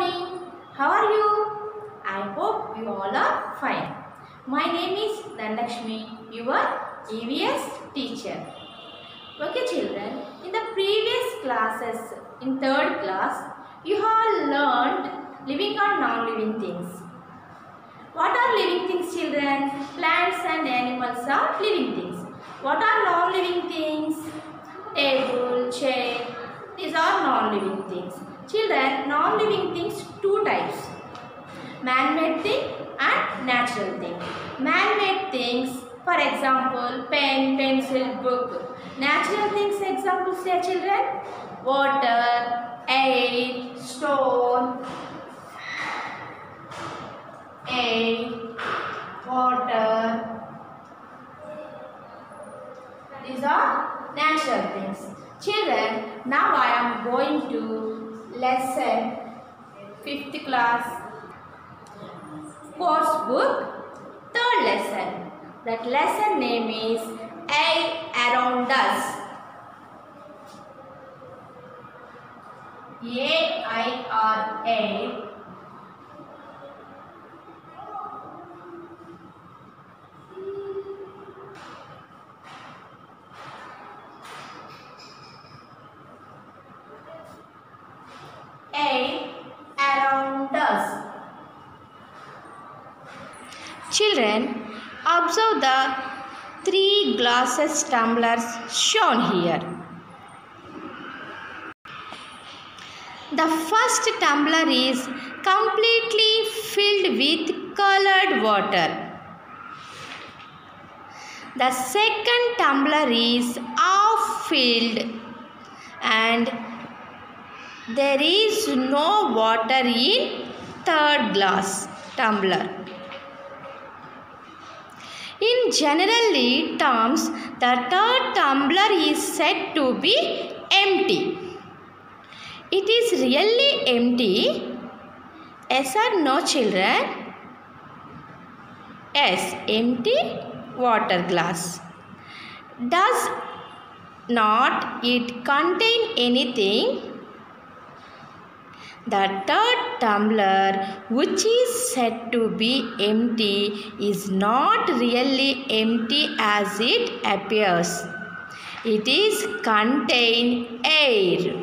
morning. How are you? I hope you all are fine. My name is Dhanlakshmi, your EVS teacher. Okay children, in the previous classes, in third class, you have learned living or non-living things. What are living things children? Plants and animals are living things. What are non-living things? Table, chair, these are non-living things. Children, non-living things two types. Man-made thing and natural thing. Man-made things, for example, pen, pencil, book. Natural things examples here children. Water, air, stone, air, water. These are natural things. Children, now I am going to lesson 5th class course book, third lesson. That lesson name is Air Around Us. A-I-R-A. Air around us. Children, observe the 3 glasses tumblers shown here. The first tumbler is completely filled with colored water. The second tumbler is half filled and there is no water in third glass tumbler. In generally terms, the third tumbler is said to be empty. It is really empty. Yes or no children? Yes, empty water glass. Does not it contain anything? The third tumbler, which is said to be empty, is not really empty as it appears. It is contain air,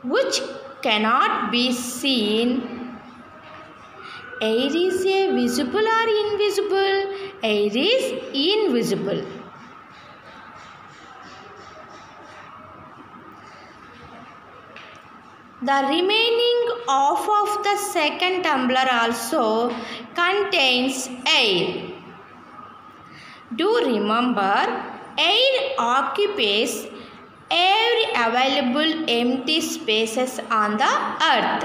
which cannot be seen. Air is a visible or invisible? Air is invisible. The remaining half of the second tumbler also contains air. Do remember, air occupies every available empty spaces on the earth.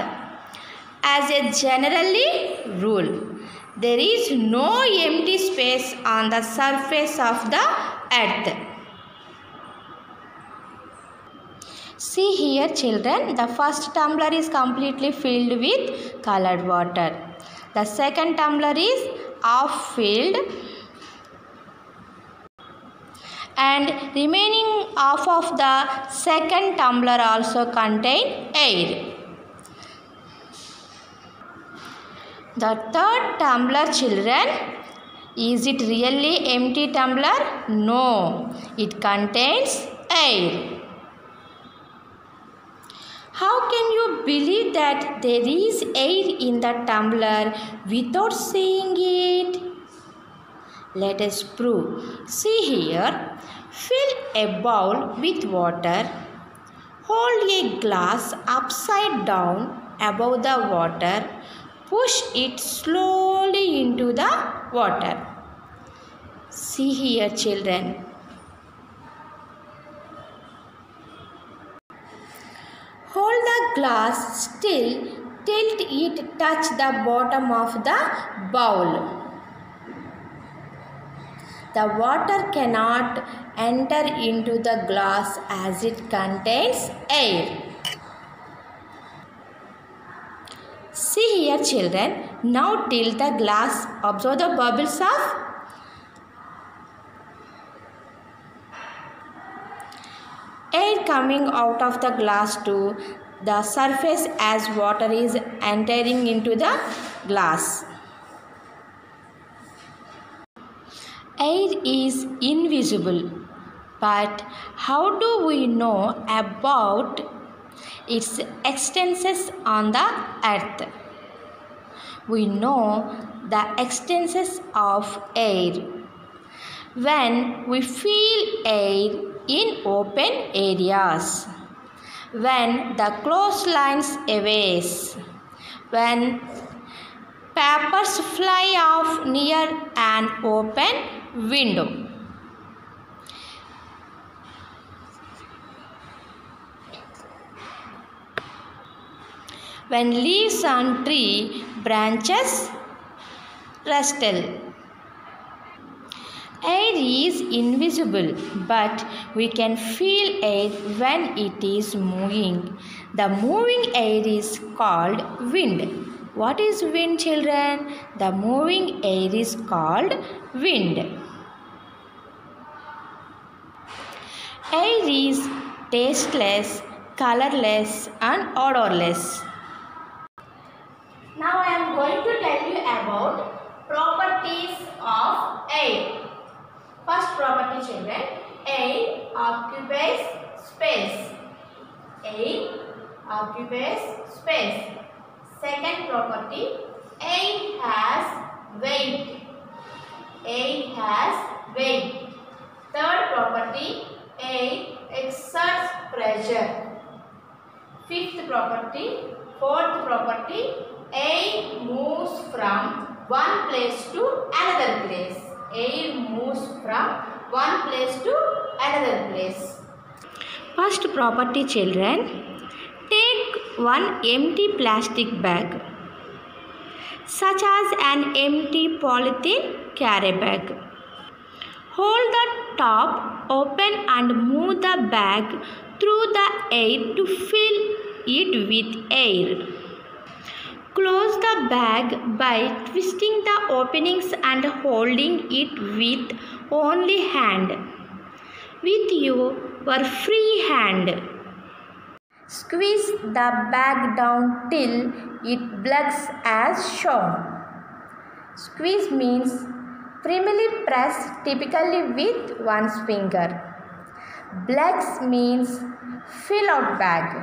As a generally rule, there is no empty space on the surface of the earth. See here children, the first tumbler is completely filled with colored water. The second tumbler is half filled and remaining half of the second tumbler also contain air. The third tumbler children, is it really empty tumbler? No, it contains air. How can you believe that there is air in the tumbler without seeing it? Let us prove. See here, fill a bowl with water. Hold a glass upside down above the water. Push it slowly into the water. See here children. Hold the glass still till it touch the bottom of the bowl. The water cannot enter into the glass as it contains air. See here children, now tilt the glass, observe the bubbles of air coming out of the glass to the surface as water is entering into the glass. Air is invisible, but how do we know about its extensions on the earth? We know the extensions of air when we feel air in open areas, when the clotheslines aways, when papers fly off near an open window. When leaves on tree branches rustle. Air is invisible, but we can feel air when it is moving. The moving air is called wind. What is wind, children? The moving air is called wind. Air is tasteless, colorless, and odorless. Now I am going to tell you about properties of air. First property, children, air occupies space. Air occupies space. Second property, air has weight. Air has weight. Third property, air exerts pressure. Fifth property, fourth property, air moves from one place to another place. Air moves from one place to another place. First property, children. Take one empty plastic bag, such as an empty polythene carry bag. Hold the top open and move the bag through the air to fill it with air. Close the bag by twisting the openings and holding it with only hand. With your free hand, squeeze the bag down till it plugs as shown. Squeeze means firmly press, typically with one's finger. Plugs means fill out bag.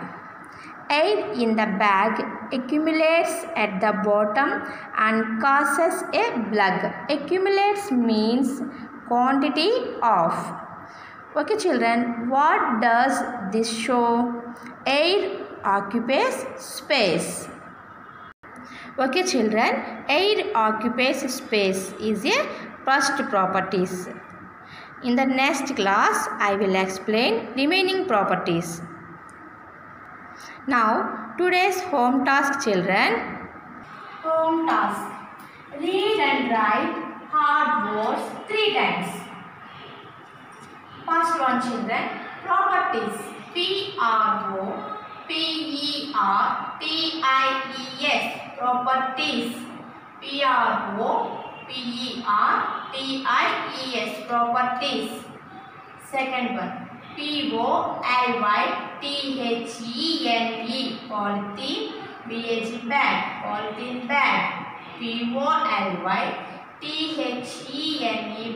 Air in the bag accumulates at the bottom and causes a plug. Accumulates means quantity of. Okay, children, what does this show? Air occupies space. Okay, children, air occupies space is a first properties. In the next class, I will explain remaining properties. Now, today's home task, children. Home task. Read and write hard words 3 times. First one, children. Properties. P-R-O-P-E-R-T-I-E-S. Properties. P-R-O-P-E-R-T-I-E-S. Properties. Second one. P-O-L-Y-T-H-E-N-E. Polythene. B-A-G bag. Polythene bag. P-O-L-Y-T-H-E-N-E.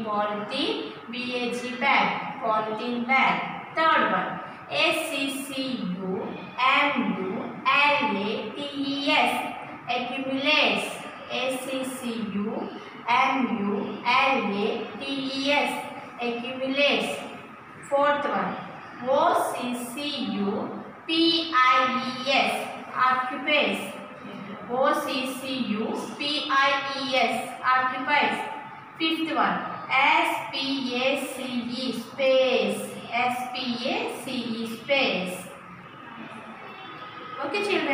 Polythene. B-A-G bag. Polythene bag. Third one. A-C-C-U-M-U-L-A-T-E-S. Accumulates. A-C-C-U-M-U-L-A-T-E-S. Accumulates. Fourth one. O-C-C-U-P-I-E-S. Occupies. O-C-C-U-P-I-E-S. Occupies. Fifth one. S-P-A-C-E. Space. S-P-A-C-E. Space. Okay, children.